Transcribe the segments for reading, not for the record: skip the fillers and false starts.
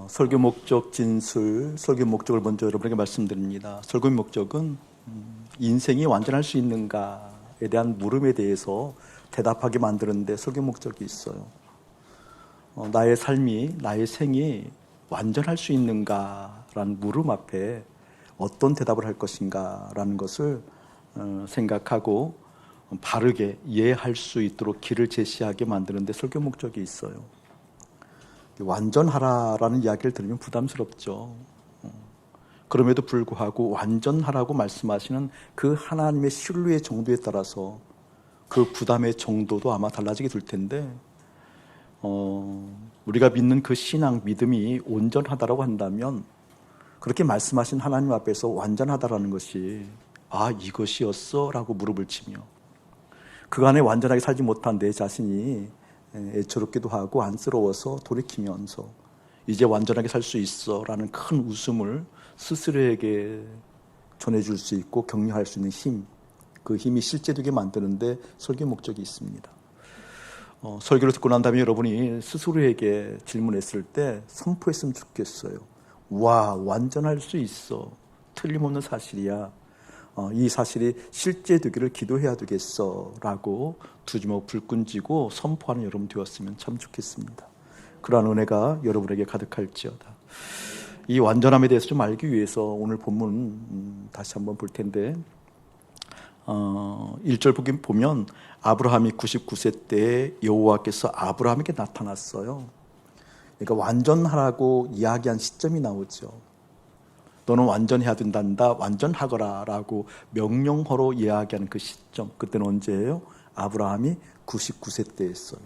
설교 목적 진술, 설교 목적을 먼저 여러분에게 말씀드립니다. 설교 목적은 인생이 완전할 수 있는가에 대한 물음에 대해서 대답하게 만드는데 설교 목적이 있어요. 나의 삶이, 나의 생이 완전할 수 있는가라는 물음 앞에 어떤 대답을 할 것인가라는 것을 생각하고 바르게 이해할 수 있도록 길을 제시하게 만드는데 설교 목적이 있어요. 완전하라라는 이야기를 들으면 부담스럽죠. 그럼에도 불구하고 완전하라고 말씀하시는 그 하나님의 신뢰의 정도에 따라서 그 부담의 정도도 아마 달라지게 될 텐데, 우리가 믿는 그 신앙, 믿음이 온전하다라고 한다면 그렇게 말씀하신 하나님 앞에서 완전하다라는 것이 이것이었어? 라고 무릎을 치며 그간에 완전하게 살지 못한 내 자신이 애처롭기도 하고 안쓰러워서 돌이키면서 이제 완전하게 살 수 있어 라는 큰 웃음을 스스로에게 전해줄 수 있고 격려할 수 있는 힘, 그 힘이 실제되게 만드는데 설교 목적이 있습니다. 설교를 듣고 난 다음에 여러분이 스스로에게 질문했을 때 선포했으면 좋겠어요. 완전할 수 있어. 틀림없는 사실이야. 이 사실이 실제되기를 기도해야 되겠어 라고 두 주먹 불끈 쥐고 선포하는 여러분 되었으면 참 좋겠습니다. 그러한 은혜가 여러분에게 가득할지어다. 이 완전함에 대해서 좀 알기 위해서 오늘 본문 다시 한번 볼 텐데 1절 보면 아브라함이 99세 때 여호와께서 아브라함에게 나타났어요. 그러니까 완전하라고 이야기한 시점이 나오죠. 너는 완전해야 된단다, 완전하거라 라고 명령어로 이야기하는 그 시점, 그때는 언제예요? 아브라함이 99세 때 했어요.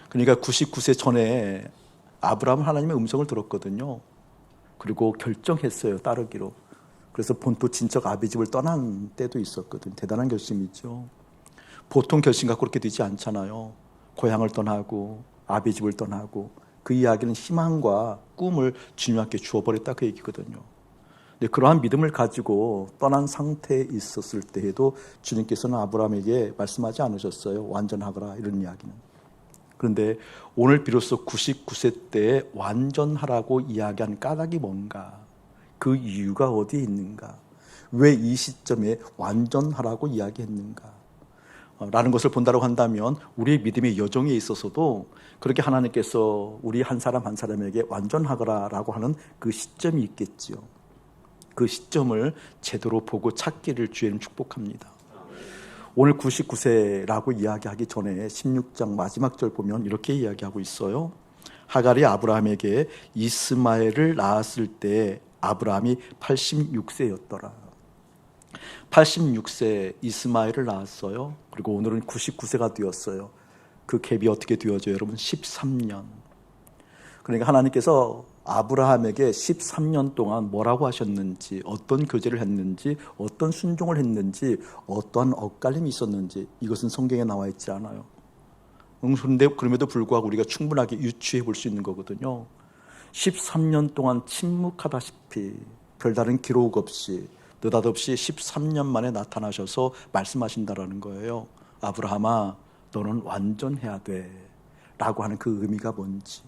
그러니까 99세 전에 아브라함은 하나님의 음성을 들었거든요. 그리고 결정했어요, 따르기로. 그래서 본토 친척 아비집을 떠난 때도 있었거든요. 대단한 결심이죠. 보통 결심 갖고 그렇게 되지 않잖아요. 고향을 떠나고 아비집을 떠나고. 그 이야기는 희망과 꿈을 주님께 주어버렸다 그 얘기거든요. 근데 그러한 믿음을 가지고 떠난 상태에 있었을 때에도 주님께서는 아브라함에게 말씀하지 않으셨어요. 완전하거라 이런 이야기는. 그런데 오늘 비로소 99세 때에 완전하라고 이야기한 까닭이 뭔가, 그 이유가 어디에 있는가, 왜 이 시점에 완전하라고 이야기했는가 라는 것을 본다고 한다면 우리의 믿음의 여정에 있어서도 그렇게 하나님께서 우리 한 사람 한 사람에게 완전하거라 라고 하는 그 시점이 있겠지요. 그 시점을 제대로 보고 찾기를 주님 축복합니다. 오늘 99세라고 이야기하기 전에 16장 마지막 절 보면 이렇게 이야기하고 있어요. 하갈이 아브라함에게 이스마엘을 낳았을 때 아브라함이 86세였더라. 86세 이스마엘을 낳았어요. 그리고 오늘은 99세가 되었어요. 그 갭이 어떻게 되어져요, 여러분? 13년. 그러니까 하나님께서 아브라함에게 13년 동안 뭐라고 하셨는지, 어떤 교제를 했는지, 어떤 순종을 했는지, 어떠한 엇갈림이 있었는지 이것은 성경에 나와 있지 않아요. 그런데 그럼에도 불구하고 우리가 충분하게 유추해 볼 수 있는 거거든요. 13년 동안 침묵하다시피 별다른 기록 없이 느닷없이 13년 만에 나타나셔서 말씀하신다라는 거예요. 아브라함아, 너는 완전해야 돼 라고 하는 그 의미가 뭔지.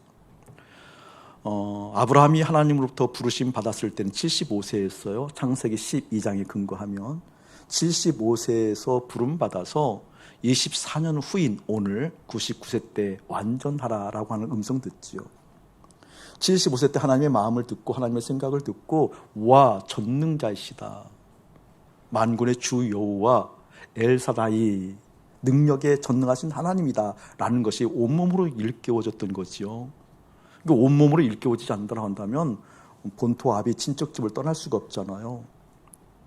아브라함이 하나님으로부터 부르심 받았을 때는 75세였어요. 창세기 12장에 근거하면 75세에서 부름 받아서 24년 후인 오늘 99세 때 완전하라라고 하는 음성 듣지요. 75세 때 하나님의 마음을 듣고 하나님의 생각을 듣고 전능자이시다, 만군의 주 여호와 엘사다이, 능력에 전능하신 하나님이다 라는 것이 온몸으로 일깨워졌던 거지요. 온몸으로 일깨워지지 않는다고 한다면 본토 아비 친척집을 떠날 수가 없잖아요.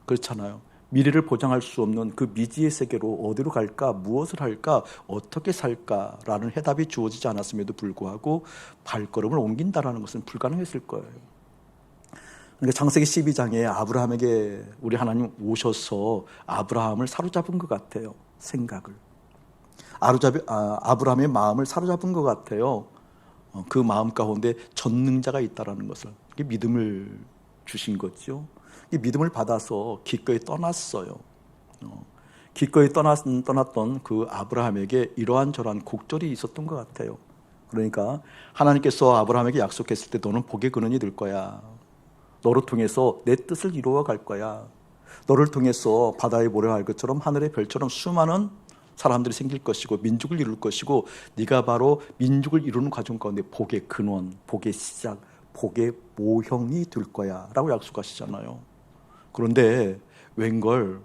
그렇잖아요. 미래를 보장할 수 없는 그 미지의 세계로 어디로 갈까, 무엇을 할까, 어떻게 살까라는 해답이 주어지지 않았음에도 불구하고 발걸음을 옮긴다라는 것은 불가능했을 거예요. 그러니까 창세기 12장에 아브라함에게 우리 하나님 오셔서 아브라함을 사로잡은 것 같아요. 생각을. 아브라함의 마음을 사로잡은 것 같아요. 그 마음 가운데 전능자가 있다라는 것을, 믿음을 주신 거죠. 이 믿음을 받아서 기꺼이 떠났어요. 기꺼이 떠났던 그 아브라함에게 이러한 저러한 곡절이 있었던 것 같아요. 그러니까 하나님께서 아브라함에게 약속했을 때 너는 복의 근원이 될 거야. 너를 통해서 내 뜻을 이루어 갈 거야. 너를 통해서 바다의 모래알 것처럼 하늘의 별처럼 수많은 사람들이 생길 것이고 민족을 이룰 것이고 네가 바로 민족을 이루는 과정 가운데 복의 근원, 복의 시작, 복의 모형이 될 거야 라고 약속하시잖아요. 그런데 웬걸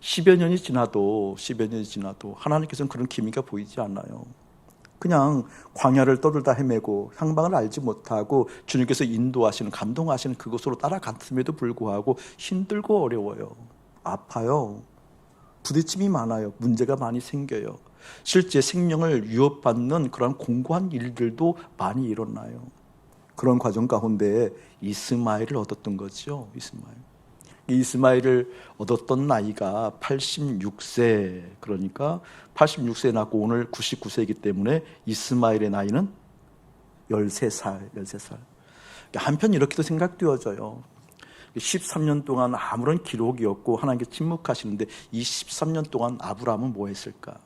10여 년이 지나도 하나님께서는 그런 기미가 보이지 않아요. 그냥 광야를 떠돌다 헤매고 향방을 알지 못하고 주님께서 인도하시는, 감동하시는 그곳으로 따라갔음에도 불구하고 힘들고 어려워요. 아파요. 부딪힘이 많아요. 문제가 많이 생겨요. 실제 생명을 위협받는 그런 공고한 일들도 많이 일어나요. 그런 과정 가운데 이스마엘을 얻었던 거죠. 이스마엘을 얻었던 나이가 86세, 그러니까 86세에 낳고 오늘 99세이기 때문에 이스마엘의 나이는 13살. 한편 이렇게도 생각되어져요. 13년 동안 아무런 기록이 없고 하나님께 침묵하시는데 이 13년 동안 아브라함은 뭐 했을까?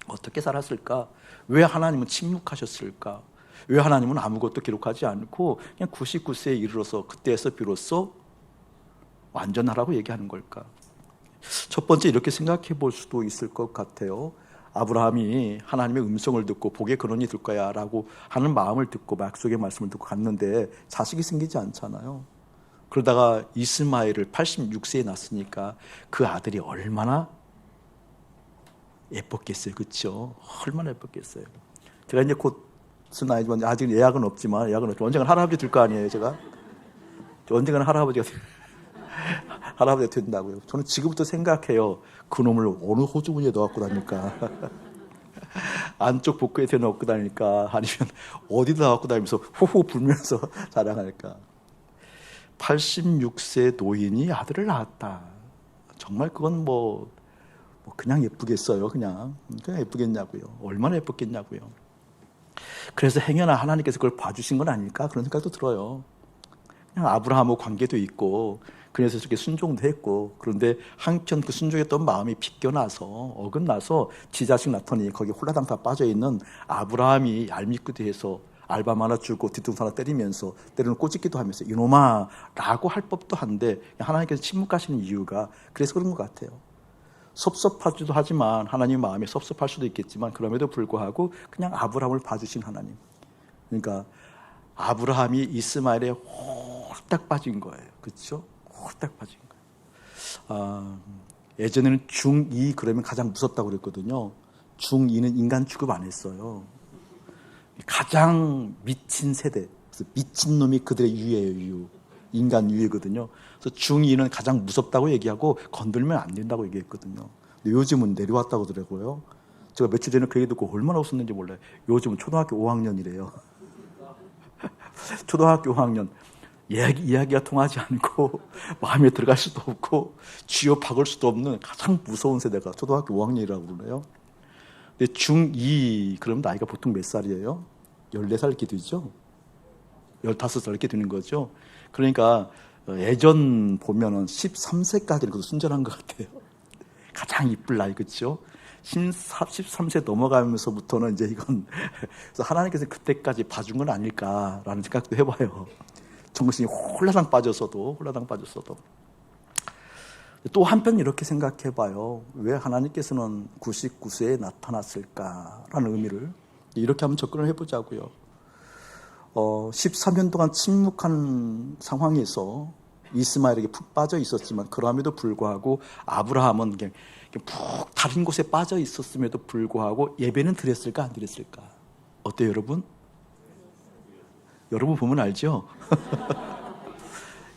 어떻게 살았을까? 왜 하나님은 침묵하셨을까? 왜 하나님은 아무것도 기록하지 않고 그냥 99세에 이르러서 그때에서 비로소 완전하라고 얘기하는 걸까? 첫 번째 이렇게 생각해 볼 수도 있을 것 같아요. 아브라함이 하나님의 음성을 듣고 복의 근원이 될 거야 라고 하는 마음을 듣고 약속의 말씀을 듣고 갔는데 자식이 생기지 않잖아요. 그러다가 이스마엘을 86세에 낳았으니까 그 아들이 얼마나 예뻤겠어요. 그렇죠? 얼마나 예뻤겠어요. 제가 이제 곧 나이지만 아직 예약은 없지만 언젠간 할아버지 될 거 아니에요. 제가 언젠간 할아버지가 된다고요. 저는 지금부터 생각해요. 그놈을 어느 호주머니에 넣어갖고 다닐까? 안쪽 복부에 넣고 다닐까? 아니면 어디다 넣고 다니면서 호호 불면서 자랑할까? 86세 노인이 아들을 낳았다. 정말 그건 뭐 그냥 예쁘겠어요. 그냥 예쁘겠냐고요. 얼마나 예뻤겠냐고요. 그래서 행여나 하나님께서 그걸 봐주신 건 아닐까? 그런 생각도 들어요. 그냥 아브라함하고 관계도 있고 그래서 저렇게 순종도 했고, 그런데 한편 그 순종했던 마음이 빗겨나서 어긋나서 지 자식 낳더니 거기 홀라당 다 빠져있는 아브라함이 얄밉기도 알밤 하나 주고 뒤통수 하나 때리면서 때로는 꼬집기도 하면서 이놈아 라고 할 법도 한데 하나님께서 침묵하시는 이유가 그래서 그런 것 같아요. 섭섭하기도 하지만 하나님 마음에 섭섭할 수도 있겠지만 그럼에도 불구하고 그냥 아브라함을 봐주신 하나님. 그러니까 아브라함이 이스마엘에 홀딱 빠진 거예요. 그렇죠? 홀딱 빠진 거예요. 예전에는 중2 그러면 가장 무섭다고 그랬거든요. 중2는 인간 취급 안 했어요. 가장 미친 세대, 미친 놈이 그들의 유예예요. 인간 유예거든요. 그래서 중2는 가장 무섭다고 얘기하고 건들면 안 된다고 얘기했거든요. 근데 요즘은 내려왔다고 하더라고요. 제가 며칠 전에 그 얘기 듣고 얼마나 웃었는지 몰라요. 요즘은 초등학교 5학년이래요. 초등학교 5학년. 이야기가 통하지 않고 마음에 들어갈 수도 없고 쥐어 박을 수도 없는 가장 무서운 세대가 초등학교 5학년이라고 그러네요. 근데 중2 그러면 나이가 보통 몇 살이에요? 14살 이렇게 되죠? 15살 이렇게 되는 거죠. 그러니까 예전 보면은 13세까지는 그래도 순전한 것 같아요. 가장 이쁠 나이, 그렇죠? 13세 넘어가면서부터는 이제 이건 그래서 하나님께서 그때까지 봐준 건 아닐까라는 생각도 해봐요. 정신이 홀라당 빠졌어도. 또 한편 이렇게 생각해봐요. 왜 하나님께서는 99세에 나타났을까라는 의미를 이렇게 한번 접근을 해보자고요. 13년 동안 침묵한 상황에서 이스마엘에게 푹 빠져 있었지만 그럼에도 불구하고 아브라함은 그냥 푹 다른 곳에 빠져 있었음에도 불구하고 예배는 드렸을까 안 드렸을까? 어때요, 여러분? 여러분 보면 알죠?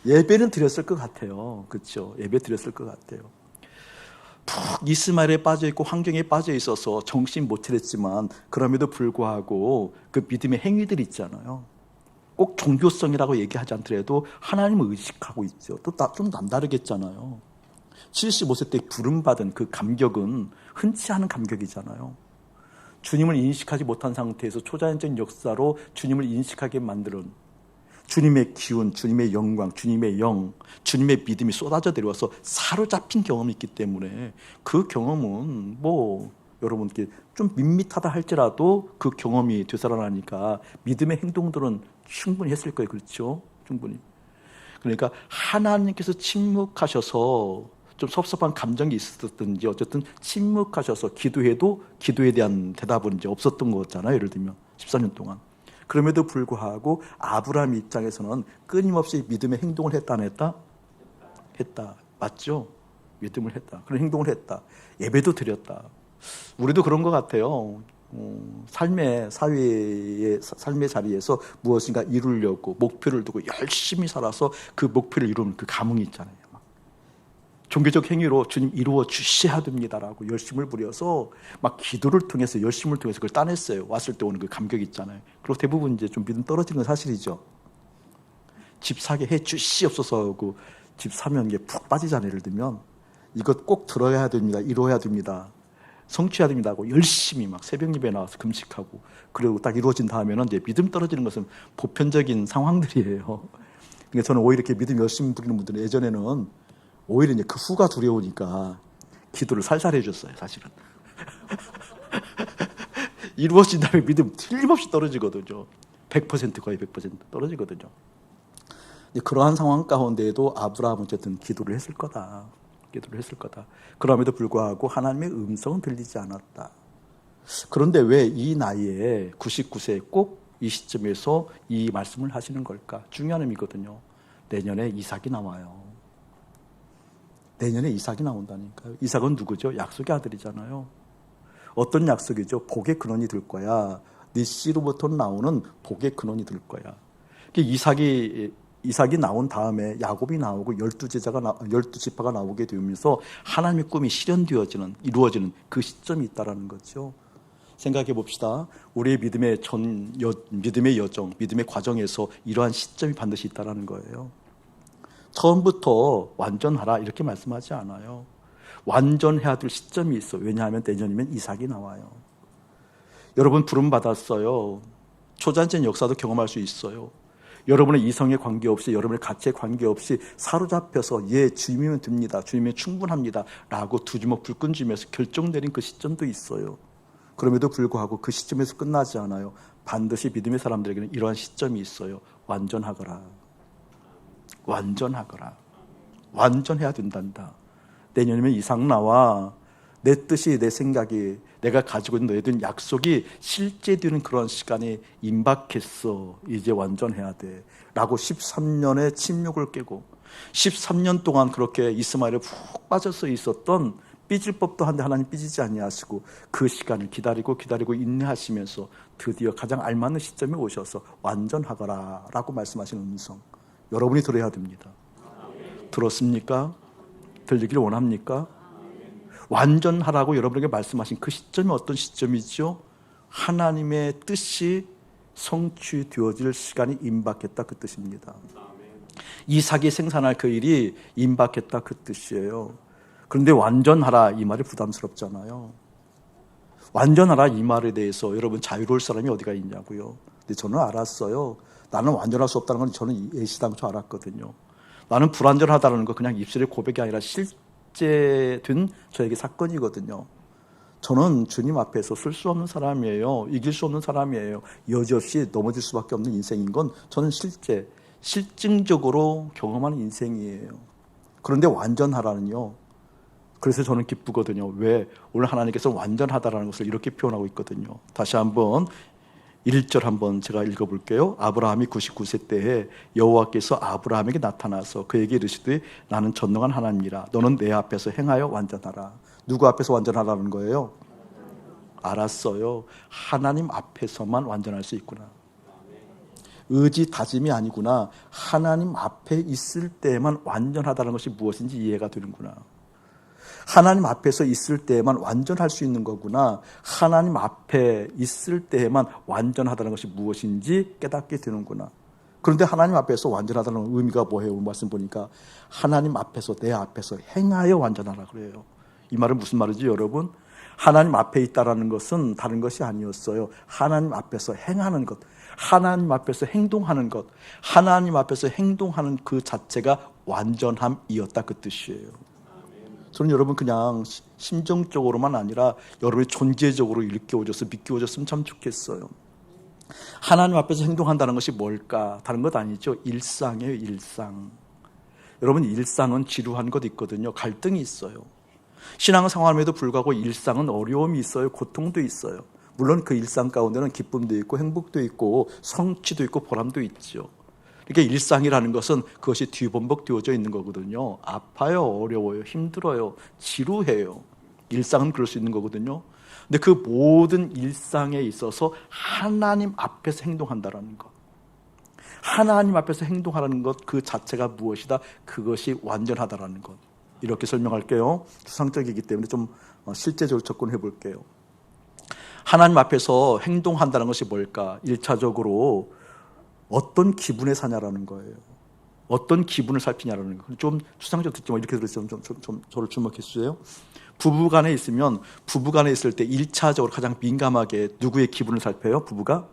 예배는 드렸을 것 같아요. 그렇죠? 예배 드렸을 것 같아요. 푹 이스마엘에 빠져 있고 환경에 빠져 있어서 정신 못 차렸지만 그럼에도 불구하고 그 믿음의 행위들이 있잖아요. 꼭 종교성이라고 얘기하지 않더라도 하나님을 의식하고 있죠. 또 좀 남다르겠잖아요. 75세 때 부름받은 그 감격은 흔치 않은 감격이잖아요. 주님을 인식하지 못한 상태에서 초자연적 역사로 주님을 인식하게 만드는 주님의 기운, 주님의 영광, 주님의 영, 주님의 믿음이 쏟아져 내려와서 사로잡힌 경험이 있기 때문에 그 경험은 뭐 여러분께 좀 밋밋하다 할지라도 그 경험이 되살아나니까 믿음의 행동들은 충분히 했을 거예요. 그렇죠? 충분히. 그러니까 하나님께서 침묵하셔서 좀 섭섭한 감정이 있었든지 어쨌든 침묵하셔서 기도해도 기도에 대한 대답은 이제 없었던 거잖아요. 예를 들면 14년 동안. 그럼에도 불구하고 아브라함 입장에서는 끊임없이 믿음의 행동을 했다 안 했다? 했다. 맞죠? 믿음을 했다. 그런 행동을 했다. 예배도 드렸다. 우리도 그런 것 같아요. 삶의 자리에서 무엇인가 이루려고 목표를 두고 열심히 살아서 그 목표를 이루는 그 감흥이 있잖아요. 종교적 행위로 주님 이루어 주셔야 됩니다라고 열심을 부려서 막 기도를 통해서 열심을 통해서 그걸 따냈어요. 왔을 때 오는 그 감격이 있잖아요. 그리고 대부분 이제 좀 믿음 떨어지는 건 사실이죠. 집 사게 해 주시옵소서 하고 집 사면 이게 푹 빠지잖아요. 예를 들면 이것 꼭 들어야 됩니다. 이루어야 됩니다. 성취해야 됩니다 하고 열심히 막 새벽 예배 나와서 금식하고 그리고 딱 이루어진 다음에는 이제 믿음 떨어지는 것은 보편적인 상황들이에요. 그러니까 저는 오히려 이렇게 믿음 열심히 부리는 분들은 예전에는 오히려 이제 그 후가 두려우니까 기도를 살살 해줬어요. 사실은 이루어진 다음에 믿음 틀림없이 떨어지거든요. 100% 거의 100% 떨어지거든요. 그러한 상황 가운데에도 아브라함은 어쨌든 기도를 했을 거다. 기도를 했을 거다. 그럼에도 불구하고 하나님의 음성은 들리지 않았다. 그런데 왜 이 나이에 99세에 꼭 이 시점에서 이 말씀을 하시는 걸까? 중요한 의미거든요. 내년에 이삭이 나와요. 내년에 이삭이 나온다니까요. 이삭은 누구죠? 약속의 아들이잖아요. 어떤 약속이죠? 복의 근원이 될 거야. 네 씨로부터 나오는 복의 근원이 될 거야. 이삭이 나온 다음에 야곱이 나오고 12지파가 나오게 되면서 하나님의 꿈이 실현되어지는, 이루어지는 그 시점이 있다라는 거죠. 생각해 봅시다. 우리의 믿음의 여정, 믿음의 과정에서 이러한 시점이 반드시 있다라는 거예요. 처음부터 완전하라 이렇게 말씀하지 않아요. 완전해야 될 시점이 있어. 왜냐하면 내년이면 이삭이 나와요. 여러분 부름 받았어요. 초잔치의 역사도 경험할 수 있어요. 여러분의 이성에 관계없이 여러분의 가치에 관계없이 사로잡혀서 예 주님이면 됩니다. 주님이면 충분합니다. 라고 두 주먹 불끈 쥐면서 결정 내린 그 시점도 있어요. 그럼에도 불구하고 그 시점에서 끝나지 않아요. 반드시 믿음의 사람들에게는 이러한 시점이 있어요. 완전하거라. 완전하거라. 완전해야 된단다. 내년이면 이삭 나와. 내 뜻이, 내 생각이, 내가 가지고 있는 너희들 약속이 실제되는 그런 시간이 임박했어. 이제 완전해야 돼. 라고 13년의 침묵을 깨고 13년 동안 그렇게 이스마엘에 푹 빠져서 있었던 삐질 법도 한데 하나님 삐지지 아니하시고 그 시간을 기다리고 인내하시면서 드디어 가장 알맞는 시점에 오셔서 완전하거라 라고 말씀하시는 음성. 여러분이 들어야 됩니다. 들었습니까? 들리기를 원합니까? 완전하라고 여러분에게 말씀하신 그 시점이 어떤 시점이죠? 하나님의 뜻이 성취되어질 시간이 임박했다 그 뜻입니다. 이삭이 생산할 그 일이 임박했다 그 뜻이에요. 그런데 완전하라 이 말이 부담스럽잖아요. 완전하라 이 말에 대해서 여러분 자유로울 사람이 어디가 있냐고요. 근데 저는 알았어요. 나는 완전할 수 없다는 건 저는 예시당초 알았거든요. 나는 불완전하다는 거 그냥 입술의 고백이 아니라 실제된 저에게 사건이거든요. 저는 주님 앞에서 쓸 수 없는 사람이에요. 이길 수 없는 사람이에요. 여지없이 넘어질 수밖에 없는 인생인 건 저는 실증적으로 경험하는 인생이에요. 그런데 완전하라는요. 그래서 저는 기쁘거든요. 왜? 오늘 하나님께서 완전하다라는 것을 이렇게 표현하고 있거든요. 다시 한번 1절 한번 제가 읽어볼게요. 아브라함이 99세 때에 여호와께서 아브라함에게 나타나서 그에게 이르시되 나는 전능한 하나님이라 너는 내 앞에서 행하여 완전하라. 누구 앞에서 완전하라는 거예요? 알았어요. 하나님 앞에서만 완전할 수 있구나. 의지 다짐이 아니구나. 하나님 앞에 있을 때만 완전하다는 것이 무엇인지 이해가 되는구나. 하나님 앞에서 있을 때에만 완전할 수 있는 거구나. 하나님 앞에 있을 때에만 완전하다는 것이 무엇인지 깨닫게 되는구나. 그런데 하나님 앞에서 완전하다는 의미가 뭐예요? 오늘 말씀 보니까 하나님 앞에서 내 앞에서 행하여 완전하라 그래요. 이 말은 무슨 말이지 여러분? 하나님 앞에 있다라는 것은 다른 것이 아니었어요. 하나님 앞에서 행하는 것, 하나님 앞에서 행동하는 것, 하나님 앞에서 행동하는 그 자체가 완전함이었다 그 뜻이에요. 저는 여러분 그냥 심정적으로만 아니라 여러분의 존재적으로 일깨워져서 믿겨워졌으면 참 좋겠어요. 하나님 앞에서 행동한다는 것이 뭘까? 다른 것 아니죠. 일상이에요, 일상. 여러분, 일상은 지루한 것 있거든요. 갈등이 있어요. 신앙생활에도 불구하고 일상은 어려움이 있어요. 고통도 있어요. 물론 그 일상 가운데는 기쁨도 있고 행복도 있고 성취도 있고 보람도 있죠. 그러니까 일상이라는 것은 그것이 뒤범벅되어져 있는 거거든요. 아파요, 어려워요, 힘들어요, 지루해요. 일상은 그럴 수 있는 거거든요. 근데 그 모든 일상에 있어서 하나님 앞에서 행동한다라는 것, 하나님 앞에서 행동하라는 것 그 자체가 무엇이다? 그것이 완전하다라는 것. 이렇게 설명할게요. 추상적이기 때문에 좀 실제적으로 접근해 볼게요. 하나님 앞에서 행동한다는 것이 뭘까? 1차적으로 어떤 기분에 사냐라는 거예요. 어떤 기분을 살피냐라는 거. 좀 추상적으로 듣지만 이렇게 들으시면 좀 저를 주목해 주세요. 부부간에 있으면 부부간에 있을 때 1차적으로 가장 민감하게 누구의 기분을 살펴요? 부부가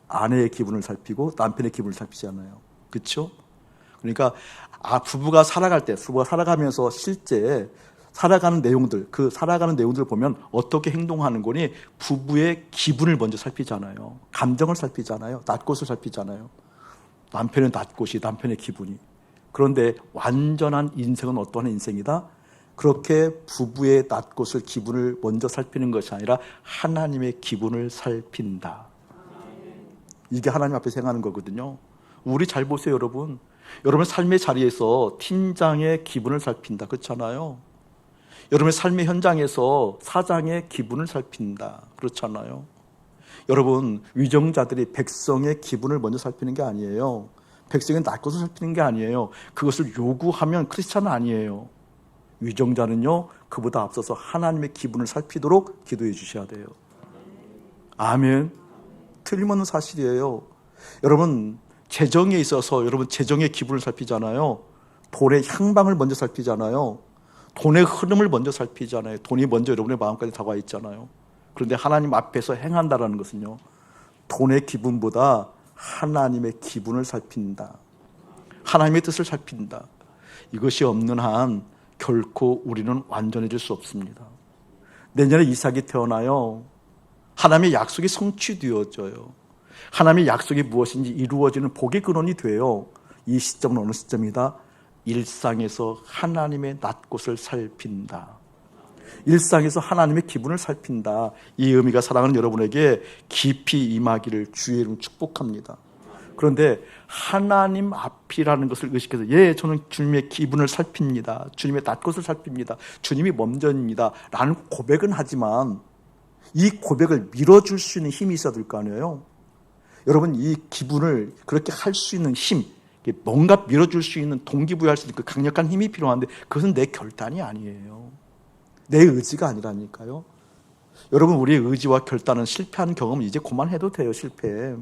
아내의 기분을 살피고 남편의 기분을 살피잖아요. 그렇죠? 그러니까 부부가 살아갈 때, 부부가 살아가면서 실제 살아가는 내용들, 그 살아가는 내용들을 보면 어떻게 행동하는 거니 부부의 기분을 먼저 살피잖아요. 감정을 살피잖아요. 낯곳을 살피잖아요. 남편의 낯곳이 남편의 기분이. 그런데 완전한 인생은 어떠한 인생이다? 그렇게 부부의 낯곳을 기분을 먼저 살피는 것이 아니라 하나님의 기분을 살핀다. 이게 하나님 앞에서 행하는 거거든요. 우리 잘 보세요, 여러분. 여러분 삶의 자리에서 팀장의 기분을 살핀다. 그렇잖아요. 여러분의 삶의 현장에서 사장의 기분을 살핀다. 그렇잖아요. 여러분, 위정자들이 백성의 기분을 먼저 살피는 게 아니에요. 백성의 낯것을 살피는 게 아니에요. 그것을 요구하면 크리스찬은 아니에요. 위정자는요, 그보다 앞서서 하나님의 기분을 살피도록 기도해 주셔야 돼요. 아멘. 틀림없는 사실이에요. 여러분, 재정에 있어서 여러분 재정의 기분을 살피잖아요. 돈의 향방을 먼저 살피잖아요. 돈의 흐름을 먼저 살피잖아요. 돈이 먼저 여러분의 마음까지 다가와 있잖아요. 그런데 하나님 앞에서 행한다라는 것은요, 돈의 기분보다 하나님의 기분을 살핀다. 하나님의 뜻을 살핀다. 이것이 없는 한 결코 우리는 완전해질 수 없습니다. 내년에 이삭이 태어나요. 하나님의 약속이 성취되어져요. 하나님의 약속이 무엇인지 이루어지는 복의 근원이 돼요. 이 시점은 어느 시점이다? 일상에서 하나님의 낯곳을 살핀다. 일상에서 하나님의 기분을 살핀다. 이 의미가 사랑하는 여러분에게 깊이 임하기를 주의 이름 축복합니다. 그런데 하나님 앞이라는 것을 의식해서 저는 주님의 기분을 살핍니다. 주님의 낯곳을 살핍니다. 주님이 먼저입니다. 라는 고백은 하지만 이 고백을 밀어줄 수 있는 힘이 있어야 될 거 아니에요. 여러분, 이 기분을 그렇게 할 수 있는 힘, 뭔가 밀어줄 수 있는 동기부여할 수 있는 그 강력한 힘이 필요한데 그것은 내 결단이 아니에요. 내 의지가 아니라니까요. 여러분, 우리의 의지와 결단은 실패한 경험은 이제 그만해도 돼요. 실패.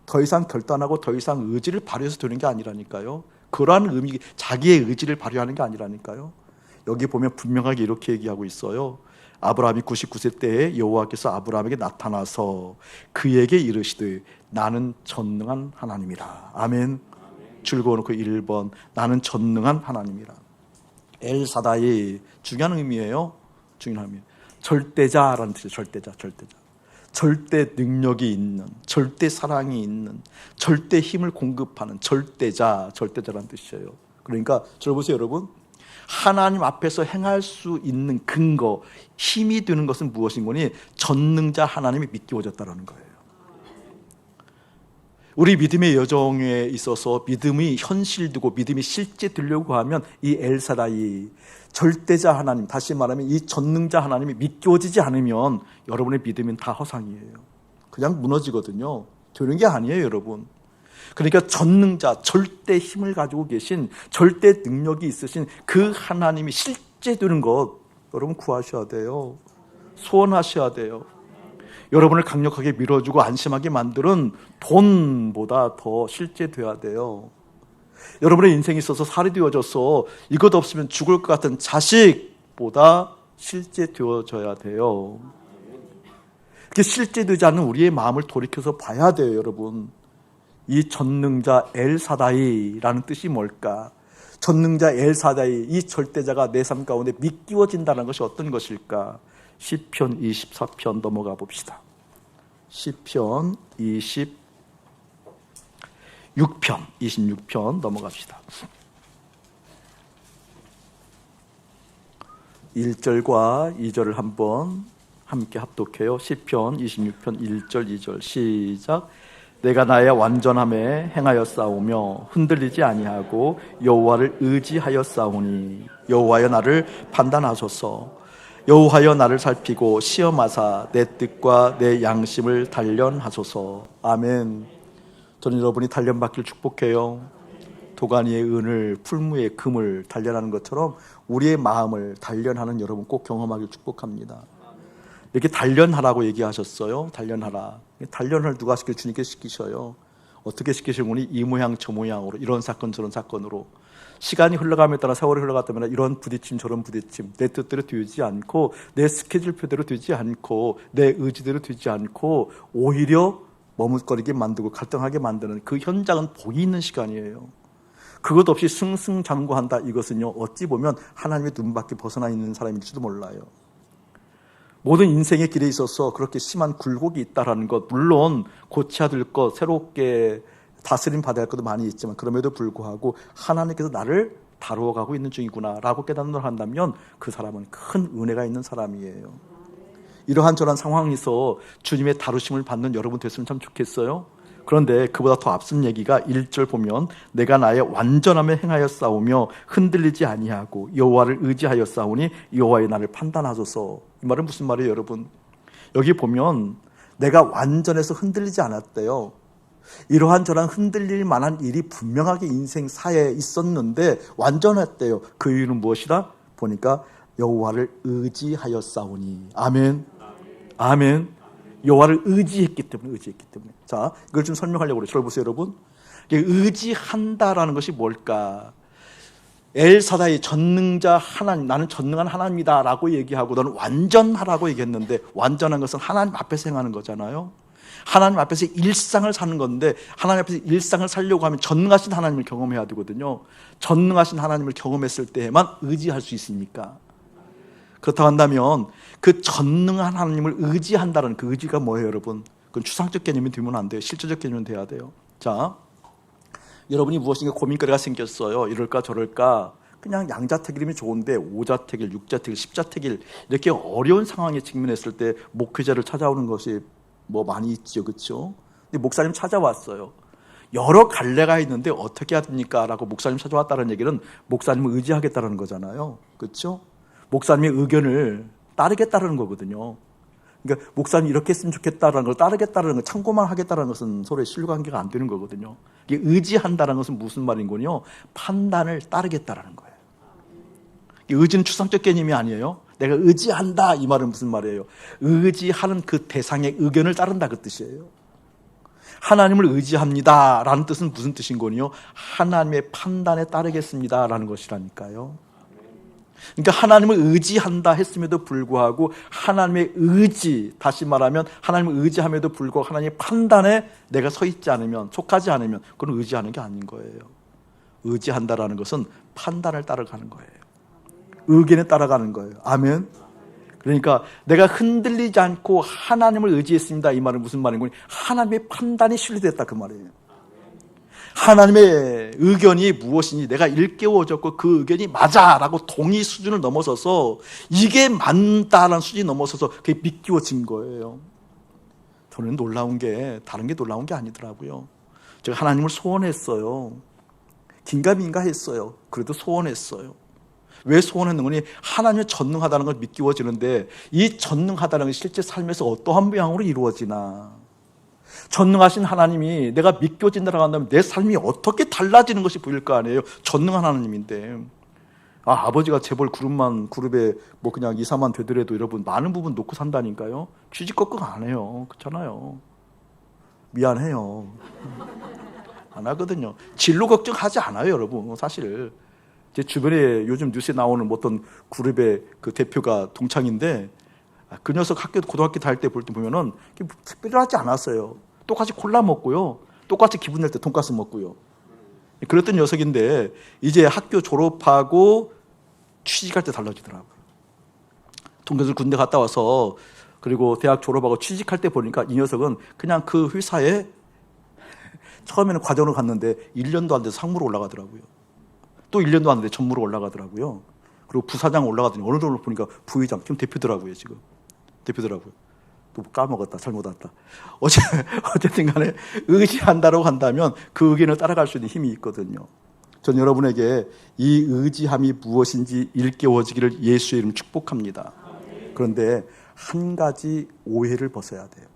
더 이상 결단하고 더 이상 의지를 발휘해서 되는 게 아니라니까요. 그러한 의미, 자기의 의지를 발휘하는 게 아니라니까요. 여기 보면 분명하게 이렇게 얘기하고 있어요. 아브라함이 99세 때에 여호와께서 아브라함에게 나타나서 그에게 이르시되 나는 전능한 하나님이라. 아멘. 줄거놓고 1번 나는 전능한 하나님이라. 엘사다이 중요한 의미예요. 중요한 의미. 절대자라는 뜻이에요. 절대자. 절대 능력이 있는, 절대 사랑이 있는, 절대 힘을 공급하는 절대자라는 뜻이에요. 그러니까 저를 보세요, 여러분. 하나님 앞에서 행할 수 있는 근거, 힘이 되는 것은 무엇인 거니? 전능자 하나님이 믿겨졌다는 거예요. 우리 믿음의 여정에 있어서 믿음이 현실되고 믿음이 실제 되려고 하면 이 엘사다이, 절대자 하나님, 다시 말하면 이 전능자 하나님이 믿겨지지 않으면 여러분의 믿음은 다 허상이에요. 그냥 무너지거든요. 되는 게 아니에요, 여러분. 그러니까 전능자, 절대 힘을 가지고 계신, 절대 능력이 있으신 그 하나님이 실제 되는 것 여러분 구하셔야 돼요. 소원하셔야 돼요. 여러분을 강력하게 밀어주고 안심하게 만드는 돈보다 더 실제 돼야 돼요. 여러분의 인생에 있어서 살이 되어져서 이것 없으면 죽을 것 같은 자식보다 실제 되어져야 돼요. 그게 실제 되지 않는 우리의 마음을 돌이켜서 봐야 돼요, 여러분. 이 전능자 엘사다이라는 뜻이 뭘까? 전능자 엘사다이 이 절대자가 내 삶 가운데 믿기워진다는 것이 어떤 것일까? 시편 24편 넘어가 봅시다. 시편 26편 넘어갑시다. 1절과 2절을 한번 함께 합독해요. 시편 26편 1절 2절 시작. 내가 나의 완전함에 행하여 싸우며 흔들리지 아니하고 여호와를 의지하여 싸우니 여호와여 나를 판단하소서. 여호와여 나를 살피고 시험하사 내 뜻과 내 양심을 단련하소서. 아멘. 저는 여러분이 단련받길 축복해요. 도가니의 은을, 풀무의 금을 단련하는 것처럼 우리의 마음을 단련하는 여러분 꼭 경험하길 축복합니다. 이렇게 단련하라고 얘기하셨어요. 단련하라. 단련을 누가 시켜? 주님께 시키셔요. 어떻게 시키시는 이 모양 저 모양으로, 이런 사건 저런 사건으로. 시간이 흘러감에 따라, 세월이 흘러갔다면 이런 부딪힘 저런 부딪힘, 내 뜻대로 되지 않고 내 스케줄표대로 되지 않고 내 의지대로 되지 않고 오히려 머뭇거리게 만들고 갈등하게 만드는 그 현장은 복이 있는 시간이에요. 그것 없이 승승장구한다. 이것은요, 어찌 보면 하나님의 눈밖에 벗어나 있는 사람일지도 몰라요. 모든 인생의 길에 있어서 그렇게 심한 굴곡이 있다는 것, 물론 고쳐야 될 것, 새롭게 다스림 받아야 할 것도 많이 있지만 그럼에도 불구하고 하나님께서 나를 다루어가고 있는 중이구나 라고 깨닫는 한다면 그 사람은 큰 은혜가 있는 사람이에요. 이러한 저런 상황에서 주님의 다루심을 받는 여러분 됐으면 참 좋겠어요. 그런데 그보다 더 앞선 얘기가 1절 보면 내가 나의 완전함에 행하여 싸우며 흔들리지 아니하고 여호와를 의지하여 싸우니 여호와의 나를 판단하소서. 이 말은 무슨 말이에요, 여러분? 여기 보면 내가 완전해서 흔들리지 않았대요. 이러한 저런 흔들릴 만한 일이 분명하게 인생사에 있었는데 완전했대요. 그 이유는 무엇이다? 보니까 여호와를 의지하여 싸우니. 아멘. 아멘. 여호와를 의지했기 때문에. 자, 이걸 좀 설명하려고 그래요. 저를 보세요, 여러분. 의지한다라는 것이 뭘까? 엘사다이 전능자 하나님, 나는 전능한 하나님이다 라고 얘기하고 너는 완전하라고 얘기했는데, 완전한 것은 하나님 앞에서 행하는 거잖아요. 하나님 앞에서 일상을 사는 건데, 하나님 앞에서 일상을 살려고 하면 전능하신 하나님을 경험해야 되거든요. 전능하신 하나님을 경험했을 때에만 의지할 수 있으니까. 그렇다고 한다면 그 전능한 하나님을 의지한다는 그 의지가 뭐예요, 여러분? 그건 추상적 개념이 되면 안 돼요. 실제적 개념이 돼야 돼요. 자, 여러분이 무엇인가 고민거리가 생겼어요. 이럴까 저럴까. 그냥 양자택일이면 좋은데 오자택일, 육자택일, 십자택일 이렇게 어려운 상황에 직면했을 때 목회자를 찾아오는 것이 뭐 많이 있죠, 그렇죠? 근데 목사님 찾아왔어요. 여러 갈래가 있는데 어떻게 해야 됩니까? 라고 목사님 찾아왔다는 얘기는 목사님을 의지하겠다는 거잖아요, 그렇죠? 목사님의 의견을 따르겠다는 거거든요. 그러니까 목사님이 이렇게 했으면 좋겠다는 걸 따르겠다는 걸 참고만 하겠다는 것은 서로의 신뢰관계가 안 되는 거거든요. 이게 의지한다는 것은 무슨 말인군요? 판단을 따르겠다는 거예요. 의지는 추상적 개념이 아니에요. 내가 의지한다 이 말은 무슨 말이에요? 의지하는 그 대상의 의견을 따른다 그 뜻이에요. 하나님을 의지합니다 라는 뜻은 무슨 뜻인군요? 하나님의 판단에 따르겠습니다 라는 것이라니까요. 그러니까 하나님을 의지한다 했음에도 불구하고 하나님의 의지, 다시 말하면 하나님을 의지함에도 불구하고 하나님의 판단에 내가 서 있지 않으면, 속하지 않으면 그건 의지하는 게 아닌 거예요. 의지한다라는 것은 판단을 따라가는 거예요. 의견에 따라가는 거예요. 아멘. 그러니까 내가 흔들리지 않고 하나님을 의지했습니다 이 말은 무슨 말인가? 하나님의 판단이 신뢰됐다 그 말이에요. 하나님의 의견이 무엇이니 내가 일깨워졌고 그 의견이 맞아라고 동의 수준을 넘어서서 이게 맞다라는 수준이 넘어서서 그게 믿기워진 거예요. 저는 놀라운 게 다른 게 놀라운 게 아니더라고요. 제가 하나님을 소원했어요. 긴가민가 했어요. 그래도 소원했어요. 왜 소원했는 거니? 하나님의 전능하다는 걸 믿기워지는데 이 전능하다는 게 실제 삶에서 어떠한 모양으로 이루어지나. 전능하신 하나님이 내가 믿겨진다고 한다면 내 삶이 어떻게 달라지는 것이 보일 거 아니에요. 전능한 하나님인데 아버지가 재벌 그룹에 뭐 그냥 2, 3만 되더라도 여러분 많은 부분 놓고 산다니까요. 취직 걱정 안 해요. 그렇잖아요. 미안해요. 안 하거든요. 진로 걱정하지 않아요, 여러분. 사실 제 주변에 요즘 뉴스에 나오는 어떤 그룹의 그 대표가 동창인데 그 녀석 고등학교 다닐 때 볼 때 보면은 특별하지 않았어요. 똑같이 콜라 먹고요. 똑같이 기분 낼 때 돈가스 먹고요. 그랬던 녀석인데 이제 학교 졸업하고 취직할 때 달라지더라고요. 통계술 군대 갔다 와서 그리고 대학 졸업하고 취직할 때 보니까 이 녀석은 그냥 그 회사에 처음에는 과정으로 갔는데 1년도 안 돼서 상무로 올라가더라고요. 또 1년도 안 돼서 전무로 올라가더라고요. 그리고 부사장 올라가더니 어느 정도 보니까 부회장, 지금 대표더라고요. 지금 대표더라고요. 또 까먹었다, 잘못 왔다. 어쨌든 간에 의지한다라고 한다면 그 의견을 따라갈 수 있는 힘이 있거든요. 전 여러분에게 이 의지함이 무엇인지 일깨워지기를 예수의 이름 축복합니다. 그런데 한 가지 오해를 벗어야 돼요.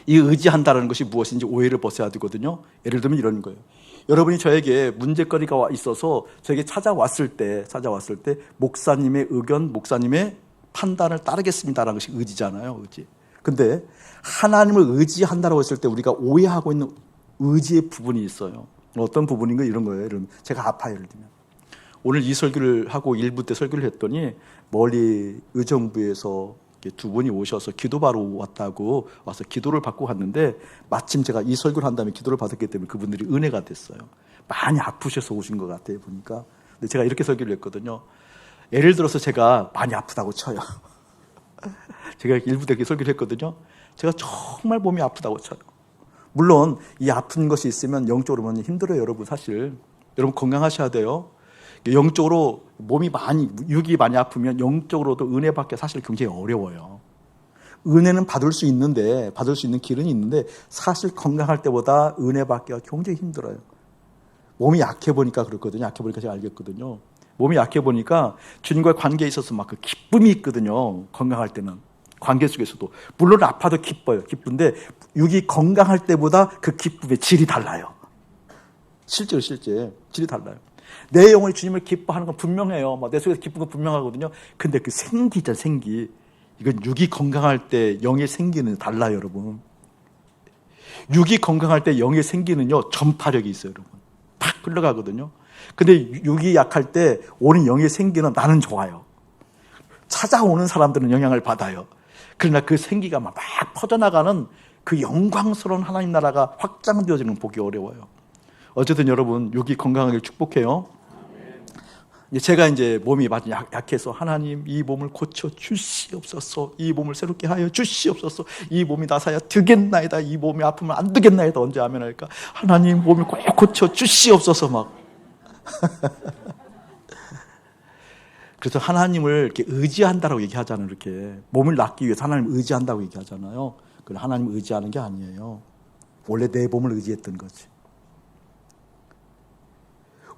이 의지한다는 것이 무엇인지 오해를 벗어야 되거든요. 예를 들면 이런 거예요. 여러분이 저에게 문제거리가 있어서 저에게 찾아왔을 때 목사님의 의견, 목사님의 판단을 따르겠습니다라는 것이 의지잖아요. 의지. 근데 하나님을 의지한다고 했을 때 우리가 오해하고 있는 의지의 부분이 있어요. 어떤 부분인가 이런 거예요. 이런 제가 아파요. 예를 들면 오늘 이 설교를 하고 1부 때 설교를 했더니 멀리 의정부에서 두 분이 오셔서 기도바로 왔다고 와서 기도를 받고 갔는데 마침 제가 이 설교를 한 다음에 기도를 받았기 때문에 그분들이 은혜가 됐어요. 많이 아프셔서 오신 것 같아요. 보니까. 근데 제가 이렇게 설교를 했거든요. 예를 들어서 제가 많이 아프다고 쳐요. 제가 1부 때 설교를 했거든요. 제가 정말 몸이 아프다고 쳐요. 물론 이 아픈 것이 있으면 영적으로 보면 힘들어요. 여러분 사실. 여러분 건강하셔야 돼요. 영적으로 육이 많이 아프면 영적으로도 은혜 받기 사실 굉장히 어려워요. 은혜는 받을 수 있는 길은 있는데 사실 건강할 때보다 은혜 받기가 굉장히 힘들어요. 몸이 약해 보니까 그렇거든요. 약해 보니까 제가 알겠거든요. 몸이 약해 보니까 주님과의 관계에 있어서 막 그 기쁨이 있거든요. 건강할 때는. 관계 속에서도. 물론 아파도 기뻐요. 기쁜데 육이 건강할 때보다 그 기쁨의 질이 달라요. 실제 질이 달라요. 내 영혼이 주님을 기뻐하는 건 분명해요. 내 속에서 기쁜 건 분명하거든요. 근데 그 생기죠, 생기. 이건 육이 건강할 때 영의 생기는 달라요, 여러분. 육이 건강할 때 영의 생기는요, 전파력이 있어요, 여러분. 팍 흘러가거든요. 근데 육이 약할 때 오는 영의 생기는 나는 좋아요. 찾아오는 사람들은 영향을 받아요. 그러나 그 생기가 막 퍼져나가는 그 영광스러운 하나님 나라가 확장되어지는 건 보기 어려워요. 어쨌든 여러분 육이 건강하길 축복해요. 제가 이제 몸이 많이 약해서 하나님 이 몸을 고쳐 주시옵소서. 이 몸을 새롭게 하여 주시옵소서. 이 몸이 나사야 되겠나이다. 이 몸이 아프면 안 되겠나이다. 언제 하면 할까? 하나님 몸을 꼭 고쳐 주시옵소서 막. 그래서 하나님을 이렇게 의지한다라고 얘기하잖아요. 이렇게 몸을 낫기 위해서 하나님을 의지한다고 얘기하잖아요. 그건 하나님을 의지하는 게 아니에요. 원래 내 몸을 의지했던 거지.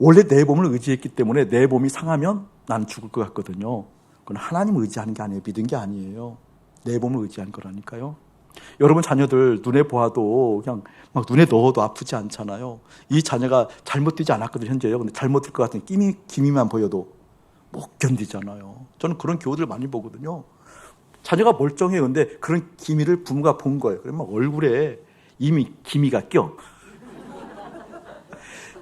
원래 내 몸을 의지했기 때문에 내 몸이 상하면 나는 죽을 것 같거든요. 그건 하나님을 의지하는 게 아니에요. 믿은 게 아니에요. 내 몸을 의지한 거라니까요. 여러분 자녀들 눈에 보아도 그냥 막 눈에 넣어도 아프지 않잖아요. 이 자녀가 잘못 뛰지 않았거든요. 현재요. 근데 잘못 뛸 것 같은 기미만 보여도 못 견디잖아요. 저는 그런 교우들 많이 보거든요. 자녀가 멀쩡해요. 근데 그런 기미를 부모가 본 거예요. 그러면 얼굴에 이미 기미가 껴.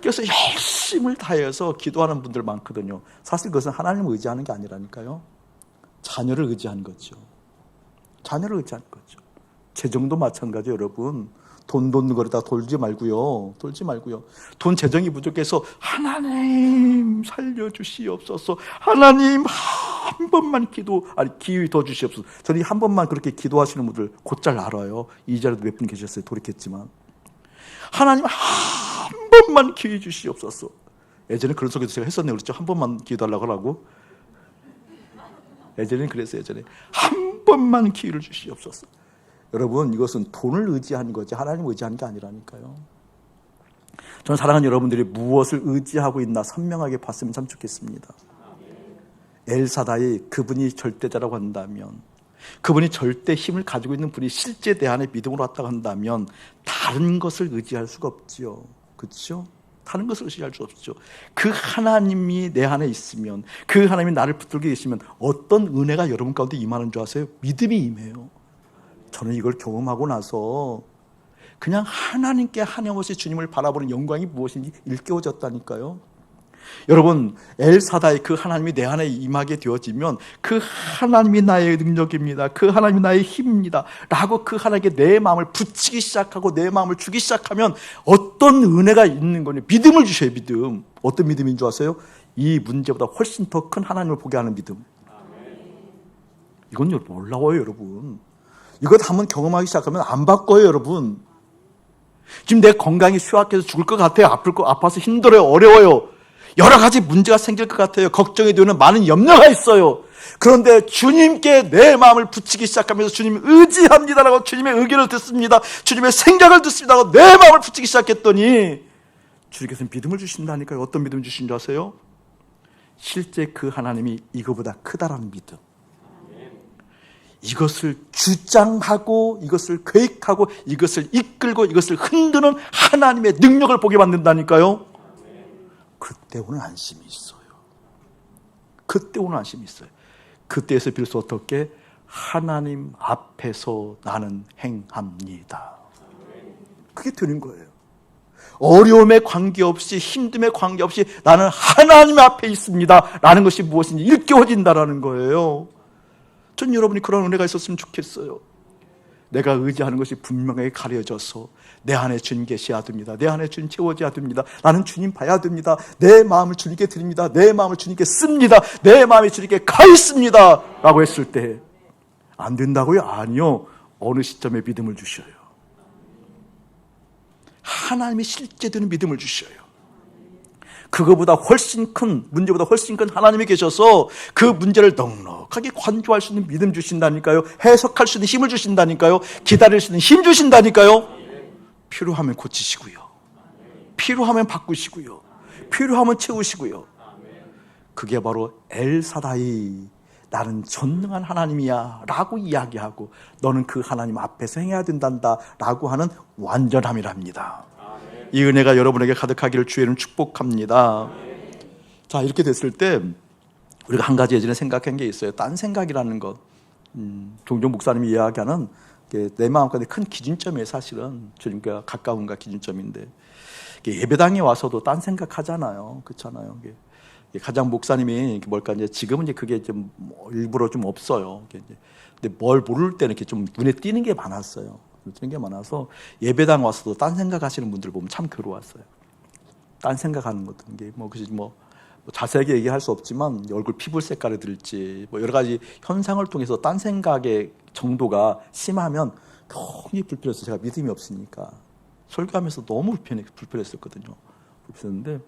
그래서 열심을 다해서 기도하는 분들 많거든요. 사실 그것은 하나님을 의지하는 게 아니라니까요. 자녀를 의지하는 거죠. 자녀를 의지하는 거죠. 재정도 마찬가지예요, 여러분. 돈 거리다 돌지 말고요. 돈 재정이 부족해서 하나님 살려주시옵소서. 하나님 한 번만 기회 더 주시옵소서. 저는 한 번만 그렇게 기도하시는 분들 곧잘 알아요. 이 자리에도 몇 분 계셨어요. 돌이켰지만. 하나님 한 번만 기회 주시옵소서. 예전에 그런 소리도 제가 했었네요. 그렇죠? 한 번만 기도하려고 하라고. 예전에 그랬어요. 한 번만 기회를 주시옵소서. 여러분 이것은 돈을 의지하는 거지 하나님을 의지하는 게 아니라니까요. 저는 사랑하는 여러분들이 무엇을 의지하고 있나 선명하게 봤으면 참 좋겠습니다. 엘사다이 그분이 절대자라고 한다면 그분이 절대 힘을 가지고 있는 분이 실제 내 안에 믿음으로 왔다고 한다면 다른 것을 의지할 수가 없지요. 그렇죠? 다른 것을 의지할 수 없죠. 그 하나님이 내 안에 있으면 그 하나님이 나를 붙들고 계시면 어떤 은혜가 여러분 가운데 임하는 줄 아세요? 믿음이 임해요. 저는 이걸 경험하고 나서 그냥 하나님께 한없이 주님을 바라보는 영광이 무엇인지 일깨워졌다니까요. 여러분, 엘사다이 그 하나님이 내 안에 임하게 되어지면 그 하나님이 나의 능력입니다. 그 하나님이 나의 힘입니다. 라고 그 하나님께 내 마음을 붙이기 시작하고 내 마음을 주기 시작하면 어떤 은혜가 있는 거냐. 믿음을 주셔요, 믿음. 어떤 믿음인 줄 아세요? 이 문제보다 훨씬 더 큰 하나님을 보게 하는 믿음. 이건 놀라워요, 여러분. 이거 한번 경험하기 시작하면 안 바꿔요, 여러분. 지금 내 건강이 쇠약해서 죽을 것 같아요. 아파서 힘들어요. 어려워요. 여러 가지 문제가 생길 것 같아요. 걱정이 되는 많은 염려가 있어요. 그런데 주님께 내 마음을 붙이기 시작하면서 주님 의지합니다라고 주님의 의견을 듣습니다. 주님의 생각을 듣습니다라고 내 마음을 붙이기 시작했더니 주님께서 믿음을 주신다니까요. 어떤 믿음 주신 줄 아세요? 실제 그 하나님이 이거보다 크다라는 믿음. 이것을 주장하고 이것을 계획하고 이것을 이끌고 이것을 흔드는 하나님의 능력을 보게 만든다니까요. 그때 오는 안심이 있어요. 그때 오는 안심이 있어요. 그때에서 비로소 어떻게 하나님 앞에서 나는 행합니다. 그게 되는 거예요. 어려움에 관계없이 힘듦에 관계없이 나는 하나님 앞에 있습니다 라는 것이 무엇인지 일깨워진다라는 거예요. 전 여러분이 그런 은혜가 있었으면 좋겠어요. 내가 의지하는 것이 분명하게 가려져서 내 안에 주님 계셔야 됩니다. 내 안에 주님 채워져야 됩니다. 나는 주님 봐야 됩니다. 내 마음을 주님께 드립니다. 내 마음을 주님께 씁니다. 내 마음이 주님께 가 있습니다 라고 했을 때 안 된다고요? 아니요. 어느 시점에 믿음을 주셔요. 하나님이 실제 되는 믿음을 주셔요. 그거보다 훨씬 큰, 문제보다 훨씬 큰 하나님이 계셔서 그 문제를 넉넉하게 관조할 수 있는 믿음 주신다니까요. 해석할 수 있는 힘을 주신다니까요. 기다릴 수 있는 힘 주신다니까요. 필요하면 고치시고요. 필요하면 바꾸시고요. 필요하면 채우시고요. 그게 바로 엘사다이, 나는 전능한 하나님이야 라고 이야기하고 너는 그 하나님 앞에서 행해야 된단다 라고 하는 완전함이랍니다. 이 은혜가 여러분에게 가득하기를 주의 이름 축복합니다. 자, 이렇게 됐을 때 우리가 한 가지 예전에 생각한 게 있어요. 딴 생각이라는 것. 종종 목사님이 이야기하는 내 마음 가운데 큰 기준점이에요. 사실은 주님과 가까운가 기준점인데 예배당에 와서도 딴 생각하잖아요. 그렇잖아요. 가장 목사님이 뭘까 이제 지금은 이제 그게 좀 일부러 좀 없어요. 근데 뭘 모를 때는 이렇게 좀 눈에 띄는 게 많았어요. 띄는 게 많아서 예배당 와서도 딴 생각하시는 분들 보면 참 괴로웠어요. 딴 생각하는 것들 이게 뭐 자세하게 얘기할 수 없지만 얼굴 피부 색깔이 들지 뭐 여러 가지 현상을 통해서 딴 생각의 정도가 심하면 너무 불편했어요. 제가 믿음이 없으니까 설교하면서 너무 불편했었거든요. 불편했는데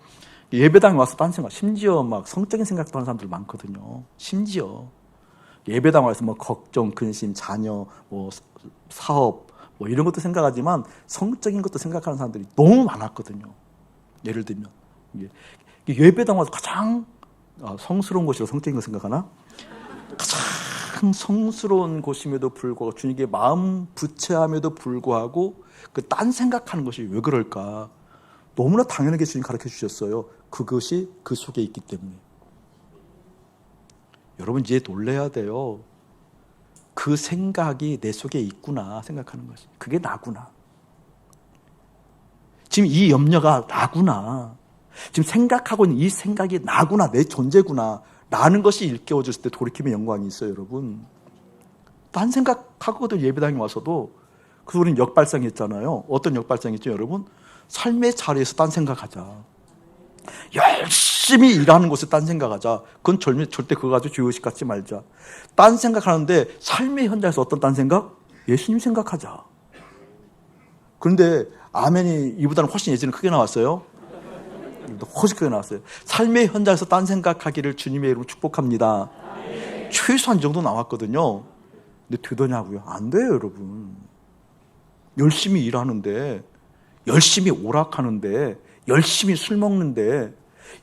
예배당에 와서 딴 생각, 심지어 막 성적인 생각도 하는 사람들 많거든요. 심지어 예배당 와서 뭐 걱정, 근심, 자녀, 뭐 사업, 뭐 이런 것도 생각하지만 성적인 것도 생각하는 사람들이 너무 많았거든요. 예를 들면 예배당 와서 가장 성스러운 곳이라고 성적인 거 생각하나? 가장 성스러운 곳임에도 불구하고 주님께 마음 부채함에도 불구하고 그 딴 생각하는 것이 왜 그럴까? 너무나 당연하게 주님 가르쳐 주셨어요. 그것이 그 속에 있기 때문에. 여러분 이제 놀라야 돼요. 그 생각이 내 속에 있구나 생각하는 것이. 그게 나구나. 지금 이 염려가 나구나. 지금 생각하고 있는 이 생각이 나구나. 내 존재구나. 라는 것이 일깨워졌을 때 돌이킴의 영광이 있어요. 여러분. 딴 생각하고도 예배당에 와서도 그래서 우리는 역발상했잖아요. 어떤 역발상했죠 여러분? 삶의 자리에서 딴 생각하자. 열심히 일하는 곳에 딴 생각하자. 그건 절대 그거 가지고 죄의식 갖지 말자. 딴 생각하는데 삶의 현장에서 어떤 딴 생각? 예수님 생각하자. 그런데 아멘이 이보다는 훨씬 예전에 크게 나왔어요. 훨씬 크게 나왔어요. 삶의 현장에서 딴 생각하기를 주님의 이름으로 축복합니다. 최소한 정도 나왔거든요. 근데 되더냐고요? 안 돼요 여러분. 열심히 일하는데 열심히 오락하는데 열심히 술 먹는데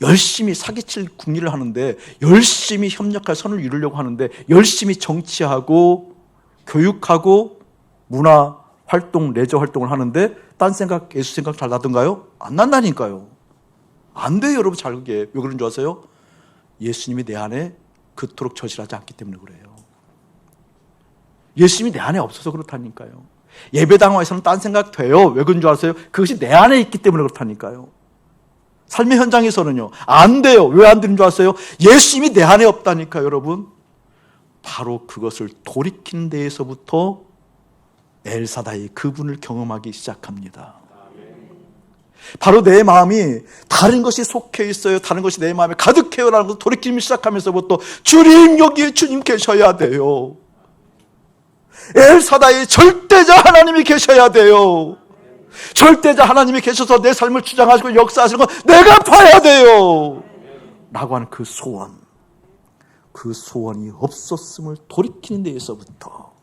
열심히 사기칠 궁리를 하는데 열심히 협력할 선을 이루려고 하는데 열심히 정치하고 교육하고 문화 활동, 레저 활동을 하는데 딴 생각, 예수 생각 잘 나던가요? 안 난다니까요. 안 돼요 여러분. 잘 그게 왜 그런 줄 아세요? 예수님이 내 안에 그토록 저실하지 않기 때문에 그래요. 예수님이 내 안에 없어서 그렇다니까요. 예배당 와서는 딴 생각 돼요. 왜 그런 줄 아세요? 그것이 내 안에 있기 때문에 그렇다니까요. 삶의 현장에서는요. 안 돼요. 왜 안 되는 줄 아세요? 예수님이 내 안에 없다니까요, 여러분. 바로 그것을 돌이키는 데에서부터 엘사다이 그분을 경험하기 시작합니다. 바로 내 마음이 다른 것이 속해 있어요. 다른 것이 내 마음에 가득해요라는 것을 돌이키기 시작하면서부터 주님, 여기에 주님 계셔야 돼요. 엘사다이 절대자 하나님이 계셔야 돼요. 절대자 하나님이 계셔서 내 삶을 주장하시고 역사하시는 건 내가 봐야 돼요 라고 하는 그 소원, 그 소원이 없었음을 돌이키는 데에서부터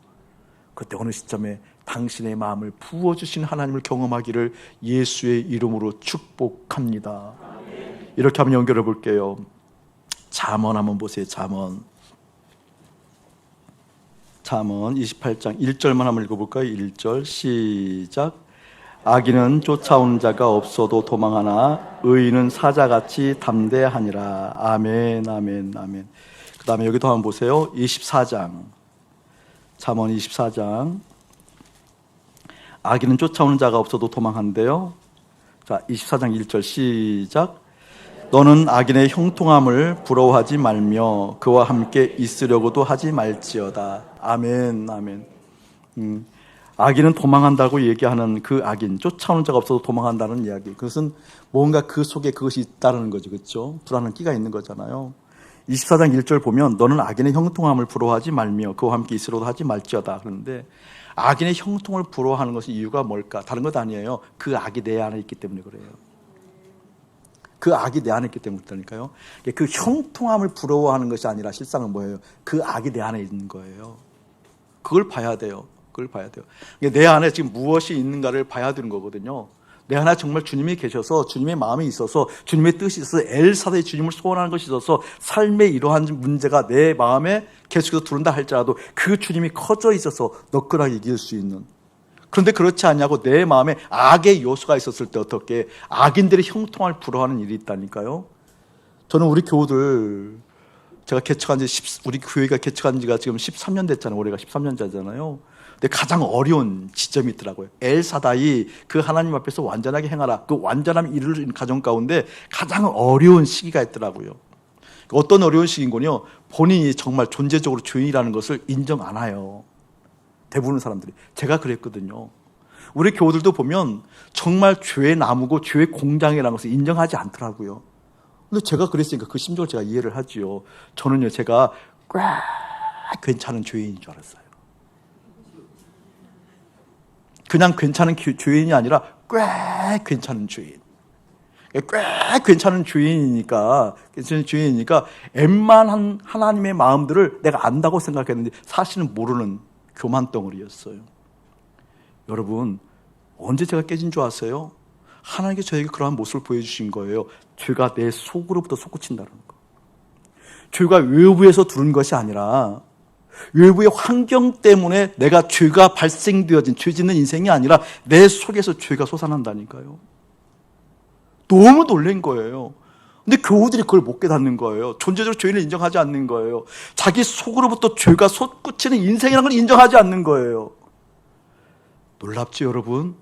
그때 어느 시점에 당신의 마음을 부어주신 하나님을 경험하기를 예수의 이름으로 축복합니다. 이렇게 한번 연결해 볼게요. 잠언 한번 보세요. 잠언 28장 1절만 한번 읽어볼까요? 1절 시작. 악인은 쫓아오는 자가 없어도 도망하나 의인은 사자같이 담대하니라. 아멘, 아멘, 아멘. 그 다음에 여기도 한번 보세요. 24장 잠언 24장. 악인은 쫓아오는 자가 없어도 도망한대요. 자, 24장 1절 시작. 너는 악인의 형통함을 부러워하지 말며 그와 함께 있으려고도 하지 말지어다. 아멘, 아멘. 악인은 도망한다고 얘기하는 그 악인, 쫓아오는 자가 없어도 도망한다는 이야기. 그것은 뭔가 그 속에 그것이 있다는 거죠. 그렇죠? 불안한 끼가 있는 거잖아요. 24장 1절 보면 너는 악인의 형통함을 부러워하지 말며 그와 함께 있으려고도 하지 말지어다. 그런데 악인의 형통을 부러워하는 것이 이유가 뭘까? 다른 것 아니에요. 그 악이 내 안에 있기 때문에 그래요. 그 악이 내 안에 있기 때문에 그렇다니까요. 그 형통함을 부러워하는 것이 아니라 실상은 뭐예요? 그 악이 내 안에 있는 거예요. 그걸 봐야 돼요. 그걸 봐야 돼요. 내 안에 지금 무엇이 있는가를 봐야 되는 거거든요. 내 안에 정말 주님이 계셔서 주님의 마음이 있어서 주님의 뜻이 있어서 엘사다의 주님을 소원하는 것이 있어서 삶의 이러한 문제가 내 마음에 계속해서 들어온다 할지라도 그 주님이 커져 있어서 너끈하게 이길 수 있는. 그런데 그렇지 않냐고 내 마음에 악의 요소가 있었을 때 어떻게 악인들의 형통함을 부러워하는 일이 있다니까요. 저는 우리 교우들 제가 개척한 지 우리 교회가 개척한 지가 지금 13년 됐잖아요. 올해가 13년째잖아요. 근데 가장 어려운 지점이 있더라고요. 엘사다이 그 하나님 앞에서 완전하게 행하라. 그 완전함 이루는 가정 가운데 가장 어려운 시기가 있더라고요. 어떤 어려운 시기인군요. 본인이 정말 존재적으로 죄인이라는 것을 인정 안 해요. 대부분의 사람들이. 제가 그랬거든요. 우리 교우들도 보면 정말 죄의 나무고 죄의 공장이라는 것을 인정하지 않더라고요. 근데 제가 그랬으니까 그 심정을 제가 이해를 하지요. 저는요, 제가 꽤 괜찮은 죄인인 줄 알았어요. 그냥 괜찮은 죄인이 아니라 꽤 괜찮은 죄인. 꽤 괜찮은 죄인이니까 웬만한 하나님의 마음들을 내가 안다고 생각했는데 사실은 모르는 교만 덩어리였어요. 여러분, 언제 제가 깨진 줄 아세요? 하나님께 저에게 그러한 모습을 보여주신 거예요. 죄가 내 속으로부터 솟구친다는 거. 죄가 외부에서 들어온 것이 아니라 외부의 환경 때문에 내가 죄가 발생되어진 죄 짓는 인생이 아니라 내 속에서 죄가 솟아난다니까요. 너무 놀란 거예요. 근데 교우들이 그걸 못 깨닫는 거예요. 존재적으로 죄인을 인정하지 않는 거예요. 자기 속으로부터 죄가 솟구치는 인생이라는 걸 인정하지 않는 거예요. 놀랍죠, 여러분?